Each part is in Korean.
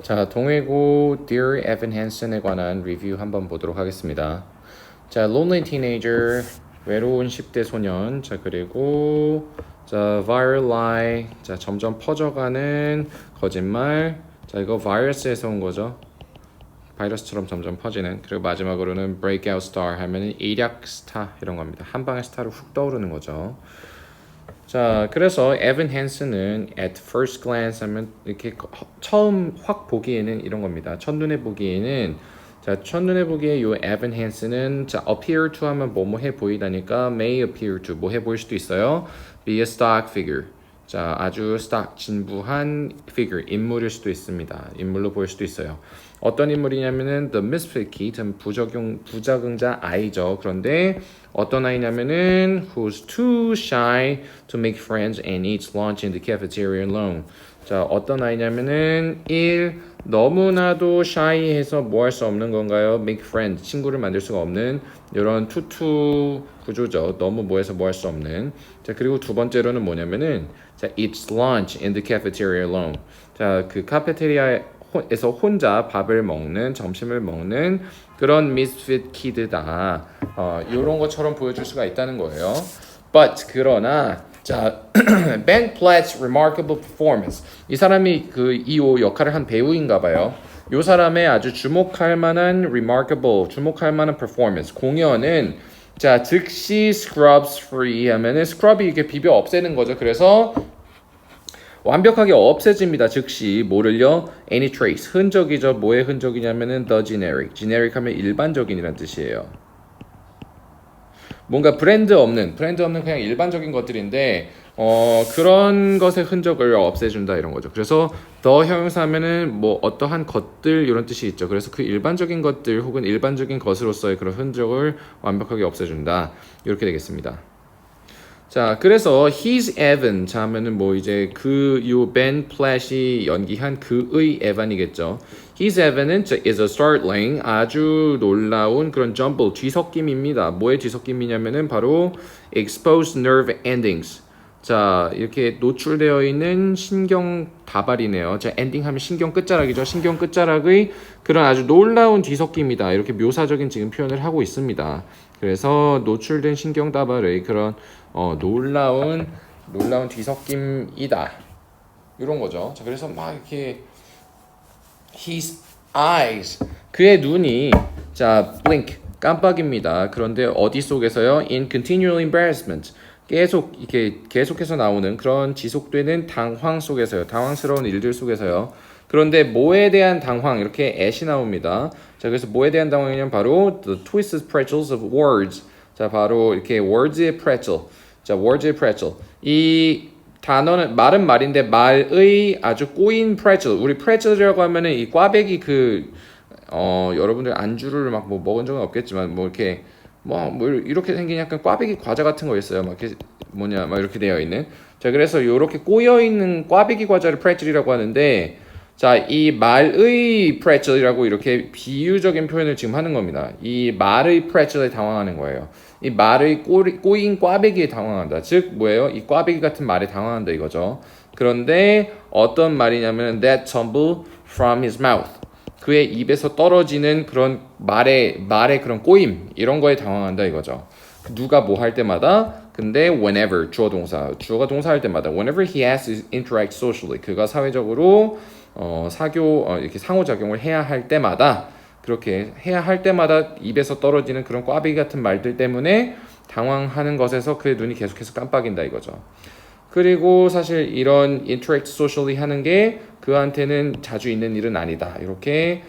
자, 동해고 Dear Evan Hansen에 관한 리뷰 한번 보도록 하겠습니다. 자, Lonely Teenager, 외로운 10대 소년. 자, 그리고 자, Viral Lie, 자, 점점 퍼져가는 거짓말. 자, 이거 바이러스에서 온 거죠. 바이러스처럼 점점 퍼지는. 그리고 마지막으로는 Breakout Star 하면은 일약 스타 이런 겁니다. 한 방의 스타로 훅 떠오르는 거죠. 자, 그래서 에반 헨슨은 at first glance 하면 이렇게 처음 확 보기에는 이런 겁니다. 첫눈에 보기에는 자, 첫눈에 보기에 요 에반 헨슨은 자, appear to 하면 뭐뭐 해 보이다니까 may appear to 뭐 해 보일 수도 있어요. be a stock figure. 자, 아주 stock 진부한 figure 인물일 수도 있습니다. 인물로 보일 수도 있어요. 어떤 인물이냐면은 the misfit kid 부적응자 아이죠. 그런데 어떤 아이냐면은 who's too shy to make friends and eats lunch in the cafeteria alone. 자, 어떤 아이냐면은 1. 너무나도 shy해서 뭐 할 수 없는 건가요? make friends, 친구를 만들 수가 없는 이런 투투 구조죠. 너무 뭐해서 뭐 할 수 없는. 자, 그리고 두 번째로는 뭐냐면은 자, eats lunch in the cafeteria alone. 자, 그 카페테리아에서 혼자 밥을 먹는, 점심을 먹는 그런 misfit kid다. 이런 것처럼 보여줄 수가 있다는 거예요. But 그러나 자, Ben Platt's remarkable performance. 이 사람이 그 이호 역할을 한 배우인가 봐요. 이 사람의 아주 주목할 만한 remarkable, 주목할 만한 performance. 공연은 자, 즉시 scrubs free 하면은 scrub이 이렇게 비벼 없애는 거죠. 그래서 완벽하게 없애집니다. 즉시 뭐를요? Any trace, 흔적이죠. 뭐의 흔적이냐면은 the generic. generic 하면 일반적인이란 뜻이에요. 뭔가 브랜드 없는 그냥 일반적인 것들인데 그런 것의 흔적을 없애준다 이런 거죠. 그래서 더 형용사하면은 뭐 어떠한 것들 이런 뜻이 있죠. 그래서 그 일반적인 것들 혹은 일반적인 것으로서의 그런 흔적을 완벽하게 없애준다 이렇게 되겠습니다. 자, 그래서 he's Evan 자 하면은 뭐 이제 Ben Platt이 연기한 그의 에반이겠죠. He's Evan은 is a startling 아주 놀라운 그런 jumble 뒤섞임입니다. 뭐의 뒤섞임이냐면은 바로 exposed nerve endings. 자, 이렇게 노출되어 있는 신경 다발이네요. 자, 엔딩 하면 신경 끝자락이죠. 신경 끝자락의 그런 아주 놀라운 뒤섞임이다. 이렇게 묘사적인 지금 표현을 하고 있습니다. 그래서 노출된 신경 다발의 그런 놀라운 뒤섞임이다. 이런 거죠. 자, 그래서 막 이렇게 his eyes 그의 눈이 자 blink 깜빡입니다. 그런데 어디 속에서요? In continual embarrassment 계속해서 나오는 그런 지속되는 당황 속에서요. 당황스러운 일들 속에서요. 그런데 뭐에 대한 당황 이렇게 at이 나옵니다. 자, 그래서 뭐에 대한 당황이냐면 바로 the twisted pretzels of words. 자, 바로 이렇게 words의 pretzel. 자, words의 pretzel. 이 단어는 말은 말인데 말의 아주 꼬인 pretzel. 우리 pretzel이라고 하면은 이 꽈배기 여러분들 안주를 막 뭐 먹은 적은 없겠지만 뭐 이렇게 뭐 이렇게 생긴 약간 꽈배기 과자 같은 거 있어요. 막 이렇게 막 이렇게 되어 있는. 자, 그래서 이렇게 꼬여 있는 꽈배기 과자를 pretzel이라고 하는데 자, 이 말의 pretzel이라고 이렇게 비유적인 표현을 지금 하는 겁니다. 이 말의 pretzel에 당황하는 거예요. 이 말의 꼬인 꽈배기에 당황한다. 즉 뭐예요? 이 꽈배기 같은 말에 당황한다 이거죠. 그런데 어떤 말이냐면 that tumble from his mouth. 그의 입에서 떨어지는 그런 말의 그런 꼬임 이런 거에 당황한다 이거죠. 누가 뭐 할 때마다 근데 whenever 주어가 동사할 때마다 whenever he has to interact socially 그가 사회적으로 이렇게 상호작용을 해야 할 때마다 그렇게 해야 할 때마다 입에서 떨어지는 그런 꽈배기 같은 말들 때문에 당황하는 것에서 그의 눈이 계속해서 깜빡인다 이거죠. 그리고 사실 이런 interact socially 하는 게 그한테는 자주 있는 일은 아니다. 이렇게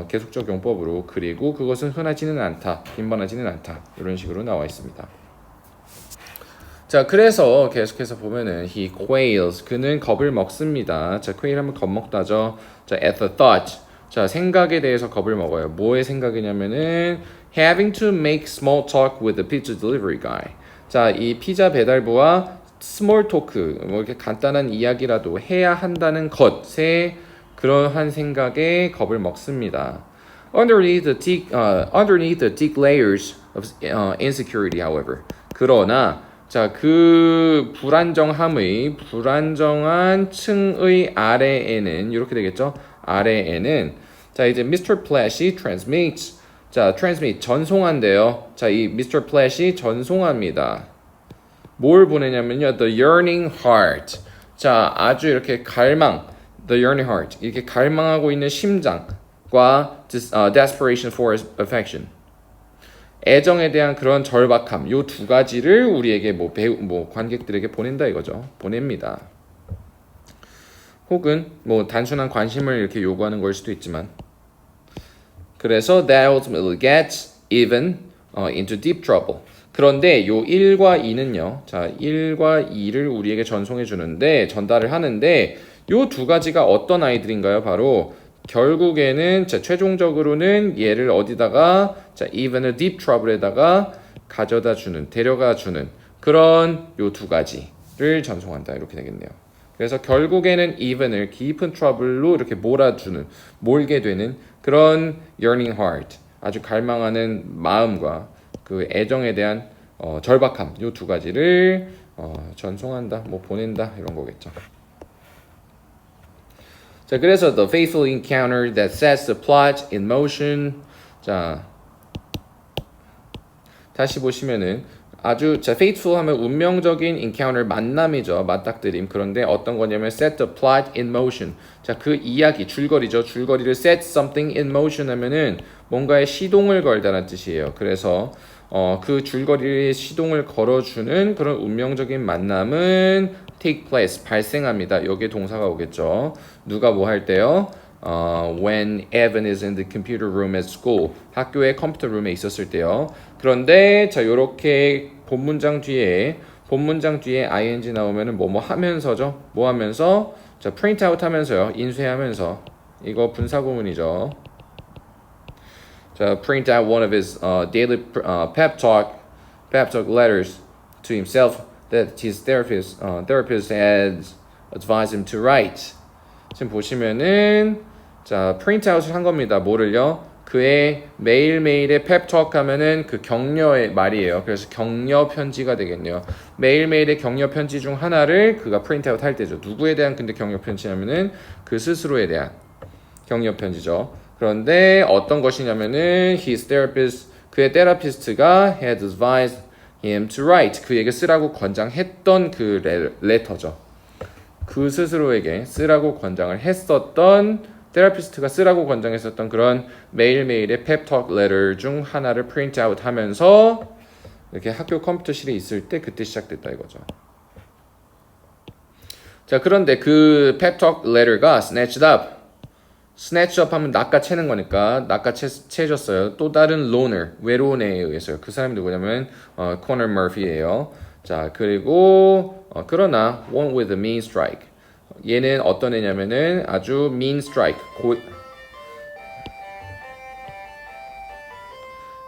계속적 용법으로 그리고 그것은 흔하지는 않다. 빈번하지는 않다. 이런 식으로 나와 있습니다. 자, 그래서 계속해서 보면은 he quails 그는 겁을 먹습니다. 자, quail 하면 겁먹다죠. 자, at the thought 자, 생각에 대해서 겁을 먹어요. 뭐의 생각이냐면은 having to make small talk with the pizza delivery guy. 자, 이 피자 배달부와 small talk 뭐 이렇게 간단한 이야기라도 해야 한다는 것에 그러한 생각에 겁을 먹습니다. Underneath the thick layers of insecurity, however. 그러나 자, 그 불안정한 층의 아래에는 이렇게 되겠죠? 아래에는 자, 이제 Mr. Plash이 transmits. 자, transmit 전송한대요. 자, 이 Mr. Plash이 전송합니다. 뭘 보내냐면요. The yearning heart. 자, 아주 이렇게 갈망. The yearning heart. 이렇게 갈망하고 있는 심장과 desperation for affection. 애정에 대한 그런 절박함, 요 두 가지를 우리에게 관객들에게 보낸다 이거죠. 보냅니다. 혹은 단순한 관심을 이렇게 요구하는 걸 수도 있지만, 그래서 that ultimately gets even into deep trouble. 그런데 요 1과 2는요. 자, 1과 2를 우리에게 전달을 하는데 요 두 가지가 어떤 아이들인가요? 바로 결국에는 최종적으로는 얘를 어디다가 even a deep trouble에다가 데려가 주는 그런 요 두 가지를 전송한다 이렇게 되겠네요. 그래서 결국에는 even을 깊은 trouble로 이렇게 몰게 되는 그런 yearning heart, 아주 갈망하는 마음과 그 애정에 대한 절박함, 요 두 가지를 전송한다, 보낸다 이런 거겠죠. 자, 그래서 the faithful encounter that sets the plot in motion. 자, 다시 보시면은 아주 faithful 하면 운명적인 encounter 만남이죠. 맞닥뜨림. 그런데 어떤 거냐면 set the plot in motion. 자, 그 이야기 줄거리죠. 줄거리를 set something in motion 하면은 뭔가에 시동을 걸다는 뜻이에요. 그래서 그 줄거리에 시동을 걸어주는 그런 운명적인 만남은 take place, 발생합니다. 여기에 동사가 오겠죠. 누가 뭐 할 때요? When Evan is in the computer room at school. 학교의 컴퓨터 룸에 있었을 때요. 그런데 자, 요렇게 본문장 뒤에 ing 나오면은 뭐 하면서죠. 뭐 하면서? 자, print out 하면서요. 인쇄하면서. 이거 분사구문이죠. 자, print out one of his daily pep talk letters to himself that his therapist has advised him to write. 지금 보시면은 자, print out을 한 겁니다. 뭐를요? 그의 매일매일의 펩톡 하면은 그 격려의 말이에요. 그래서 격려 편지가 되겠네요. 매일매일의 격려 편지 중 하나를 그가 프린트 아웃 할 때죠. 누구에 대한 근데 격려 편지냐면은 그 스스로에 대한 격려 편지죠. 그런데 어떤 것이냐면은 그의 테라피스트가 had advised him to write. 그에게 쓰라고 권장했던 그 레터죠. 그 스스로에게 쓰라고 권장을 했었던 테라피스트가 쓰라고 권장했었던 그런 매일매일의 펩톡 레터 중 하나를 프린트 아웃 하면서 이렇게 학교 컴퓨터실에 있을 때 그때 시작됐다 이거죠. 자, 그런데 그 펩톡 레터가 snatched up 하면 낚아채는 거니까 낚아채졌어요. 또 다른 loner, 외로운 애에 의해서요. 그 사람이 누구냐면 코너 머피예요. 자, 그리고 그러나 one with a mean strike. 얘는 어떤 애냐면은 아주 mean strike.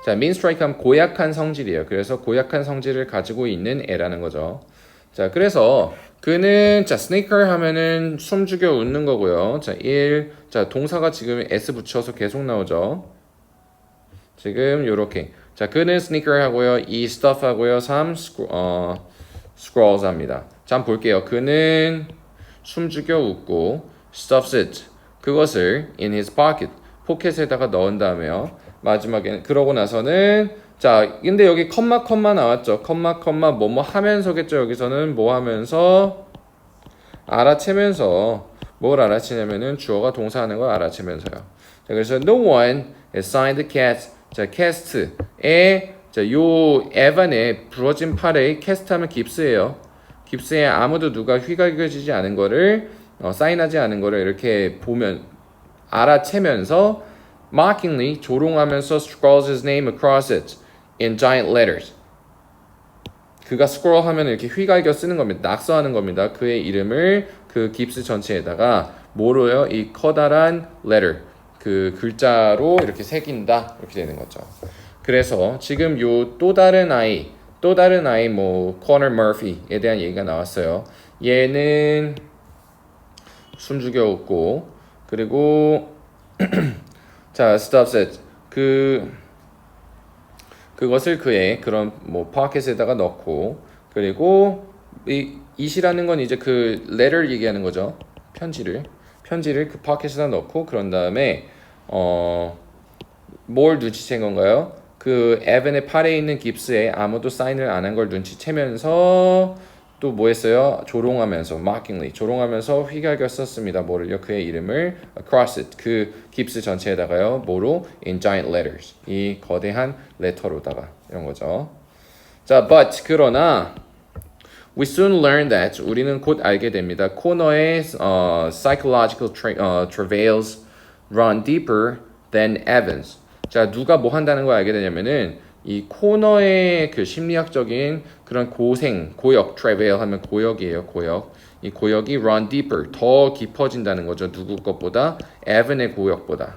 자, mean strike 하면 고약한 성질이에요. 그래서 고약한 성질을 가지고 있는 애라는 거죠. 자, 그래서 그는 sneaker 하면은 숨죽여 웃는 거고요. 자, 동사가 지금 s 붙여서 계속 나오죠. 지금 요렇게. 자, 그는 sneaker 하고요. 이 stuff 하고요. 3 scrolls 합니다. 자, 한번 볼게요. 그는 숨죽여 웃고 stuffs it. 그것을 in his pocket. 포켓에다가 넣은 다음에요. 마지막에는 그러고 나서는 자, 근데 여기 컴마 나왔죠. 컴마 뭐뭐 하면서겠죠. 여기서는 뭐 하면서 알아채면서 뭘 알아채냐면은 주어가 동사하는 걸 알아채면서요. 자, 그래서 no one has signed the cast. 자, 캐스트에 자, 요 에반의 부러진 팔에 캐스트 하면 깁스예요. 깁스에 아무도 누가 휘갈겨지지 않은 거를 사인하지 않은 거를 이렇게 보면 알아채면서 mockingly 조롱하면서 scrawls his name across it in giant letters. 그가 scroll 하면 이렇게 휘갈겨 쓰는 겁니다. 낙서하는 겁니다. 그의 이름을 그 깁스 전체에다가 뭐로요? 이 커다란 letter 그 글자로 이렇게 새긴다 이렇게 되는 거죠. 그래서 지금 요 또 다른 아이 뭐 코너 머피에 대한 얘기가 나왔어요. 얘는 숨죽여 웃고 그리고 자, stuffs it. 그것을 그의 그런 뭐 포켓에다가 넣고 그리고 it이라는 건 이제 그 letter 얘기하는 거죠. 편지를 그 포켓에다 넣고 그런 다음에 뭘 눈치챈 건가요? 그 에반의 팔에 있는 깁스에 아무도 사인을 안 한 걸 눈치채면서 또 뭐 했어요? mockingly 조롱하면서 휘갈겨 썼습니다. 뭐를요? 그의 이름을 across it 그 깁스 전체에다가요. 뭐로? in giant letters 이 거대한 레터로다가 이런 거죠. 자, but 그러나 we soon learned that 우리는 곧 알게 됩니다. 코너의 psychological travails run deeper than Evans. 자, 누가 뭐 한다는 걸 알게 되냐면은 이 코너의 그 심리학적인 그런 고역, travail 하면 고역이에요, 고역. 이 고역이 run deeper, 더 깊어진다는 거죠. 누구 것보다? 에반의 고역보다.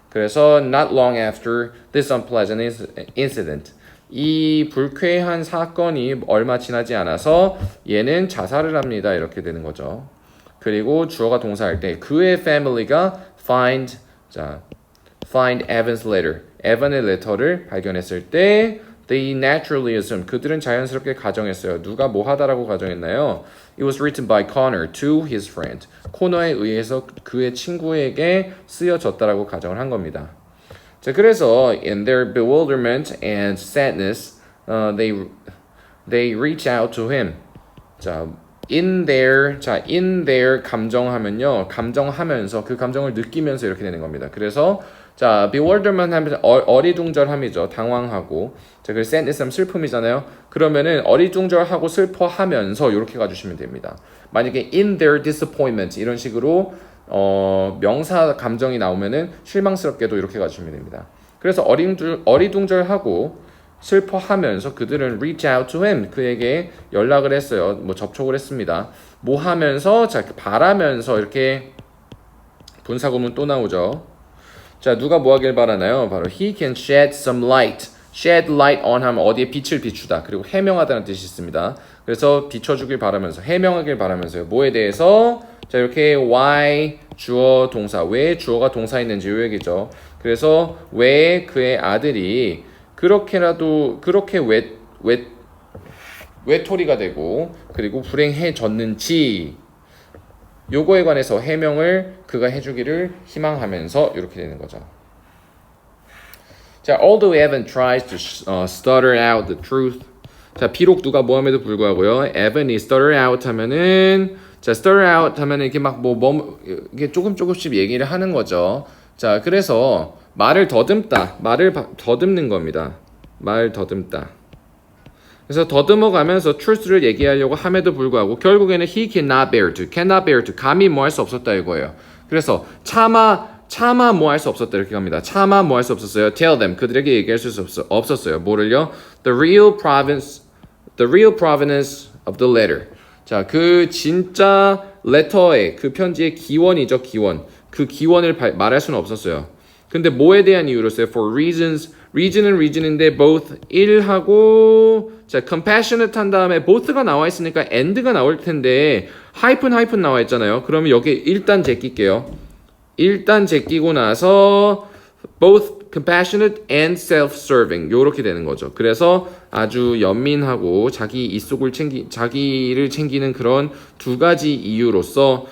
그래서 not long after this unpleasant incident. 이 불쾌한 사건이 얼마 지나지 않아서 얘는 자살을 합니다. 이렇게 되는 거죠. 그리고 주어가 동사할 때 그의 family가 find Evan's letter. 에반의 레터를 발견했을 때 they naturally assumed 그들은 자연스럽게 가정했어요. 누가 뭐 하다라고 가정했나요? It was written by Connor to his friend. 코너에 의해서 그의 친구에게 쓰여졌다라고 가정을 한 겁니다. 자, 그래서 in their bewilderment and sadness, they reach out to him. 자, in their 감정하면요, 감정하면서 그 감정을 느끼면서 이렇게 되는 겁니다. 그래서 자, bewilderment 하면 어리둥절함이죠. 당황하고. 자, 그래서 sadness 하면 슬픔이잖아요. 그러면은 어리둥절하고 슬퍼하면서 이렇게 가주시면 됩니다. 만약에 in their disappointment 이런 식으로 명사 감정이 나오면은 실망스럽게도 이렇게 가주시면 됩니다. 그래서 어리둥절하고 슬퍼하면서 그들은 reach out to him 그에게 연락을 했어요. 뭐 접촉을 했습니다. 뭐 하면서 자, 바라면서 이렇게 분사구문 또 나오죠. 자, 누가 뭐 하길 바라나요? 바로 he can shed some light. shed light on 하면 어디에 빛을 비추다. 그리고 해명하다는 뜻이 있습니다. 그래서 비춰주길 바라면서 해명하길 바라면서요. 뭐에 대해서? 자, 이렇게 why 주어 동사. 왜 주어가 동사했는지 요 얘기죠. 그래서 왜 그의 아들이 그렇게 외톨이가 되고 그리고 불행해졌는지 요거에 관해서 해명을 그가 해주기를 희망하면서 이렇게 되는 거죠. 자, although Evan tries to stutter out the truth. 자, 비록 누가 뭐함에도 불구하고요. Evan이 stutter out 하면은 자, stutter out 하면은 이렇게 막 이게 조금씩 얘기를 하는 거죠. 자, 그래서 말을 더듬는 겁니다. 말 더듬다. 그래서 더듬어 가면서 truth를 얘기하려고 함에도 불구하고 결국에는 he cannot bear to 감히 뭐 할 수 없었다 이거예요. 그래서 차마 뭐 할 수 없었다 이렇게 갑니다. 차마 뭐 할 수 없었어요. tell them 그들에게 얘기할 수 없었어요. 뭐를요? The real provenance of the letter. 자, 그 진짜 letter의 그 편지의 기원이죠, 기원. 그 기원을 말할 수는 없었어요. 근데 뭐에 대한 이유로서요? For reason인데 both 1하고 자, compassionate 한 다음에 both가 나와 있으니까 and가 나올 텐데 hyphen 나와 있잖아요. 그러면 여기 일단 제낄게요. 일단 제끼고 나서 both compassionate and self-serving 요렇게 되는 거죠. 그래서 아주 연민하고 자기를 챙기는 그런 두 가지 이유로서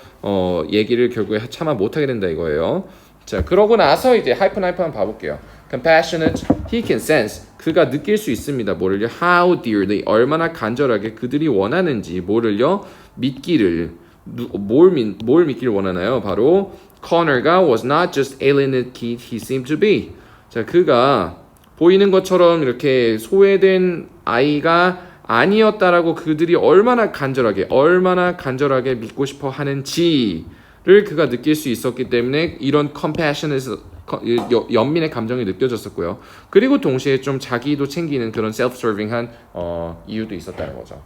얘기를 결국에 차마 못하게 된다 이거예요. 자, 그러고 나서 이제 hyphen 한번 봐볼게요. compassionate, he can sense. 그가 느낄 수 있습니다. 뭐를요? how dearly, 얼마나 간절하게 그들이 원하는지 뭐를요? 믿기를. 뭘 믿기를 원하나요? 바로 Connor가 was not just alienated kid he seemed to be. 자, 그가 보이는 것처럼 이렇게 소외된 아이가 아니었다라고 그들이 얼마나 간절하게 믿고 싶어 하는지를 그가 느낄 수 있었기 때문에 이런 compassionate 연민의 감정이 느껴졌었고요. 그리고 동시에 좀 자기도 챙기는 그런 self-serving한 이유도 있었다는 거죠.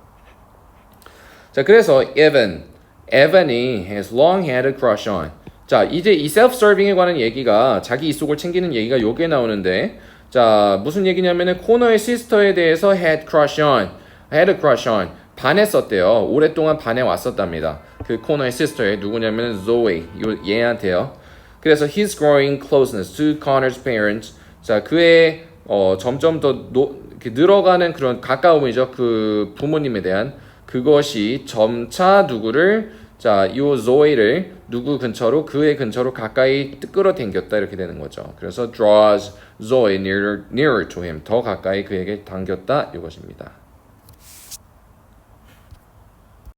자, 그래서 Evan이 has long had a crush on. 자, 이제 이 self-serving에 관한 얘기가 자기 이속을 챙기는 얘기가 요게 나오는데 자, 무슨 얘기냐면은 코너의 시스터에 대해서 had a crush on 반했었대요. 오랫동안 반해왔었답니다. 그 코너의 시스터에 누구냐면은 Zoe 얘한테요. 그래서 his growing closeness to Connor's parents. 자, 그의 점점 더 이렇게 늘어가는 그런 가까움이죠. 그 부모님에 대한 그것이 점차 누구를 자, 요 Zoe를 누구 근처로 그의 근처로 가까이 끌어당겼다 이렇게 되는 거죠. 그래서 draws Zoe nearer to him 더 가까이 그에게 당겼다 이것입니다.